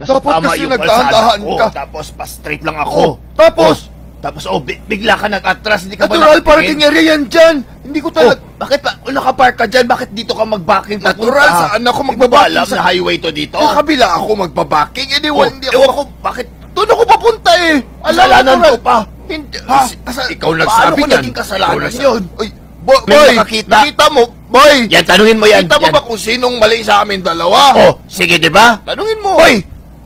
Dapat tama kasi yung nagdahan-dahan kalsada ko, ka. tapos pa-straight lang ako. Tapos, bigla ka nag-atras, hindi ka ba natural nakatingin? parking area yan dyan. Hindi ko talaga... Bakit pa nakapark ka dyan? Bakit dito ka mag-backing papunta? Natural, saan ako Hindi mo ba alam magbabaking na highway to dito? Sa kabila ako magbabaking. Hindi Ewan ko, bakit? Doon ako papunta eh. Kasalanan natural. ko pa. Hindi. Ha? Ikaw Paano nagsabi ko niyan. naging kasalanan Ikaw yun? Uy, May boy, nakakita. nakita mo, boy. Yan, tanungin mo yan. Nakita mo yan. ba kung sinong mali sa amin dalawa? Oh, sige, di ba? Tanungin mo. Boy!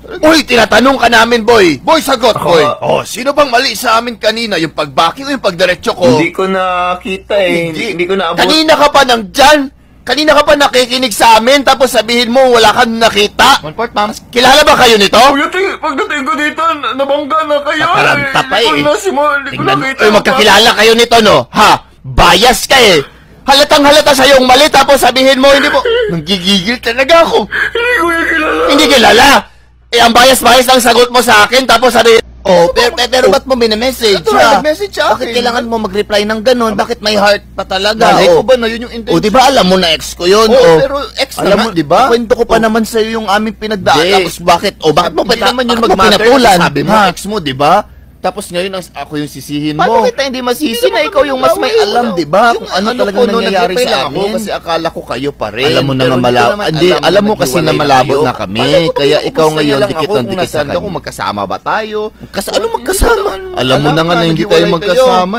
Boy, tinatanong ka namin, boy. Boy, sagot, boy. Oh, Sino bang mali sa amin kanina? Yung pagbacking o yung pagdiretso ko? Hindi ko nakita eh. Hindi ko naabot. Kanina ka pa nandyan. Kanina ka pa nakikinig sa amin, tapos sabihin mo wala kang nakita. 1/4, ma'am. Kilala ba kayo nito? Pagdating ko dito, nabangga na kayo. Nakaranta pa eh. Hindi ko Tingnan mo, nakita. magkakilala kayo nito, no? Ha? Bias ka eh. Halatang halata sa yung mali, tapos sabihin mo, hindi mo, nanggigigil talaga ako. Hindi ko yung kilala. Hindi kilala. Eh, ang bias-bias lang sagot mo sa akin, tapos sabi, oh, pero ba't mo minamessage? Natural, nag-message sa akin. Bakit kailangan mo mag-reply ng ganun? Bakit may heart pa talaga? Malay Oh. ko ba na yun yung intention? O, di ba alam mo na ex ko yun? Oo, O, pero ex alam naman, mo, di ba? Kwento ko pa naman sa'yo yung aming pinagdaan. Hindi. Tapos bakit? O, bakit mo Hindi naman yun bakit mo mag-matter pinatulan? kasi sabi mo, Ha? ex mo, di ba? Tapos ngayon ako yung sisihin mo. Paano kita hindi masisi na naman ikaw yung mas may kami alam, nagawa, di ba? Yung Kung ano ano talagang ko, no, nangyayari nag-reply sa lang ako amin. kasi akala ko kayo pa rin. Alam mo na Pero nga hindi ko malabo. naman Hindi, alam mo kasi na naghiwalay malabo tayo. na kami. Alam mo, Kaya kung ikaw gusto ngayon, niya lang dikit ako ng kung dikit sa nasaan kanya. ako, magkasama ba tayo? Kasi ano magkasama? Alam mo na nga na hindi tayo naghiwalay magkasama.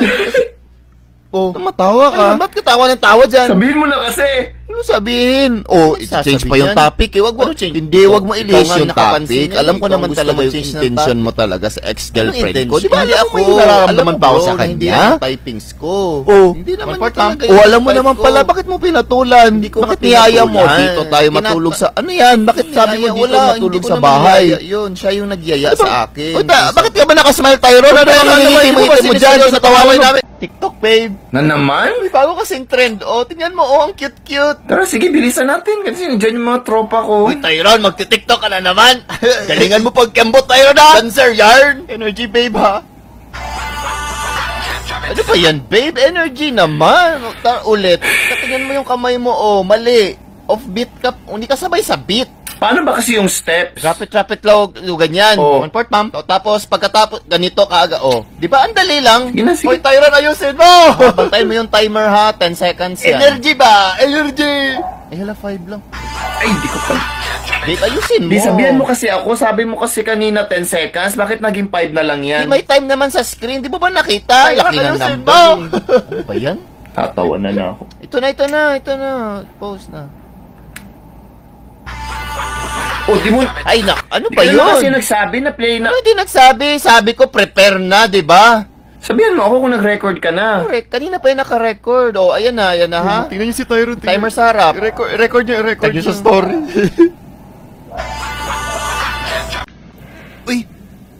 Oh, Tumatawa ka. ba't ka tawa ng tawa dyan? Sabihin mo na kasi. Ano sabihin? Oh, change pa yung topic eh. Wag mo, hindi, wag mo Ikaw i-list nga yung nakapansin topic. yan, Alam ko ikaw naman gusto talaga yung mag-change ng intention topic. mo talaga sa ex-girlfriend Anong ko. Di ba? intention? Hindi Alam ako mo yung nararamdaman pa ako bro, sa na hindi kanya. yan ang typings ko. Oh. Hindi naman One-fourth, yun talaga ma'am. yung Oh, alam mo type naman ko. pala, bakit mo pinatulan? Hindi ko Bakit nga niyaya mo? pinatulan. Dito tayo matulog sa... Ano yan? Bakit sabi mo dito Wala, matulog hindi ko sa naman bahay? niyaya Yun, siya yung nagyaya Ano ba? sa akin. Uy, bakit ka ba nakasmile tayo ron? Ano Ano yung naman, ngingiti mo hindi ko mo ba dyan? siniseryoso Natawanan mo? namin. TikTok, babe. Na naman? May bago kasing trend. Oh, tingnan mo. Oh, ang cute-cute. Tara, sige, bilisan natin. Kasi nandiyan yung mga tropa ko. Uy, Tyron, magti-TikTok ka na naman. Galingan mo pagkembot, Tyron, ha? Dancer yarn. Energy, babe, ha? Ano ba yan, babe? Energy naman. Ulit. Katingnan mo yung kamay mo, oh. Mali. Off-beat ka. Hindi ka sabay sa beat. Paano ba kasi yung steps? Rapid lang, ganyan. Oh. 1/4, ma'am. O, tapos, pagkatapos, ganito kaaga, oh. Di ba, ang dali lang? Sige na, sige. Hoy, Tyron, ayusin mo! Bantayin mo yung timer, ha? 10 seconds yan. Energy ba? Energy! Eh, hala, 5 lang. Ay, hindi ko pa. Babe, ayusin mo. Di, sabihan mo kasi ako. Sabi mo kasi kanina 10 seconds. Bakit naging 5 na lang yan? Di, may time naman sa screen. Di ba nakita? Tyron, Laki ng ayusin number. mo! Ano ba yan? Tatawa na ako. Ito na. Post na. Oh, di mo... Ay, ano Di ba ka naman kasi yun? nagsabi na play na... Ano di nagsabi? Sabi ko, prepare na, di ba? Sabihan mo ako kung nag-record ka na. Correct. Kanina pa yung naka-record. O, ayan na, ha? Tingnan niyo si Tyron. Timer sa harap. Record niyo Tag niyo niyo. sa story. Uy,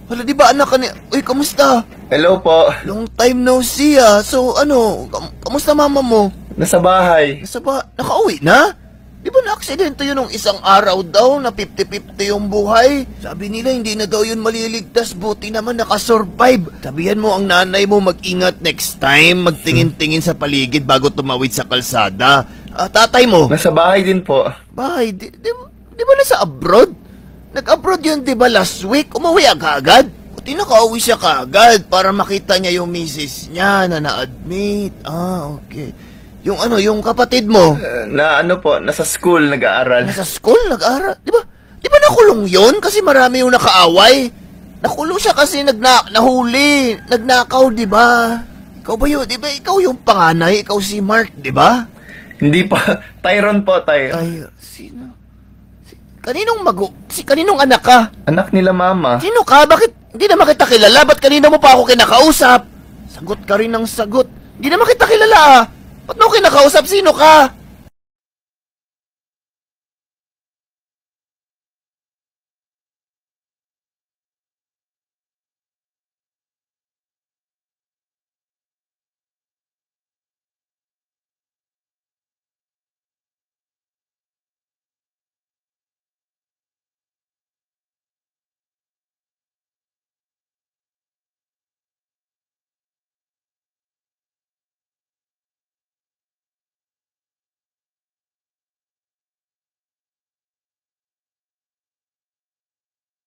hala, di ba anak ka ni... Uy, kamusta? Hello po. Long time no see, ah. So, ano, kamusta mama mo? Nasa bahay. Nasa ba? Nakauwi na? Di ba na-aksidente yun nung isang araw daw na 50-50 yung buhay? Sabi nila hindi na daw yun maliligtas, buti naman nakasurvive. Sabihan mo ang nanay mo mag-ingat next time, magtingin-tingin sa paligid bago tumawid sa kalsada. Tatay mo? Nasa bahay din po. Bahay, di ba nasa abroad? Nag-abroad yun di ba last week? Umuwi agad? Buti nakauwi siya kaagad para makita niya yung misis niya na na-admit. Okay. Yung ano, yung kapatid mo? Na ano po, nasa school nag-aaral. Nasa school, nag-aaral. Di ba nakulong yun? Kasi marami yung nakaaway. Nakulong siya kasi nahuli. Nagnakaw, di ba? Ikaw ba yun? Di ba ikaw yung panganay? Ikaw si Mark, di ba? Hindi pa. Tyron po, Ty. Ay, sino? Kaninong anak ka? Anak nila mama. Sino ka? Bakit hindi naman kita kilala? Ba't kanina mo pa ako kinakausap? Sagot ka rin ng sagot. Hindi naman kita kilala, ah. Ba't mo kinakausap? Sino ka?